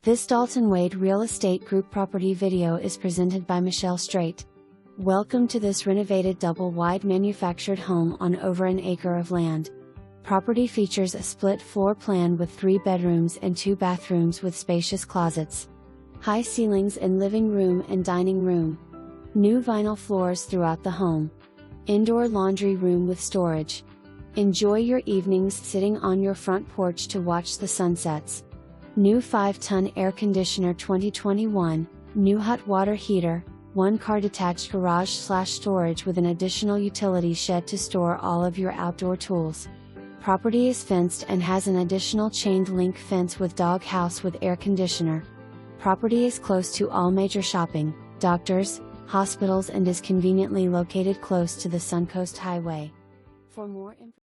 This Dalton Wade Real Estate Group property video is presented by Michelle Straight. Welcome to this renovated double-wide manufactured home on over an acre of land. Property features a split floor plan with 3 bedrooms and 2 bathrooms with spacious closets. High ceilings in living room and dining room. New vinyl floors throughout the home. Indoor laundry room with storage. Enjoy your evenings sitting on your front porch to watch the sunsets. New 5-ton air conditioner 2021, new hot water heater, 1-car detached garage/storage with an additional utility shed to store all of your outdoor tools. Property is fenced and has an additional chained link fence with dog house with air conditioner. Property is close to all major shopping, doctors, hospitals and is conveniently located close to the Suncoast Highway. For more information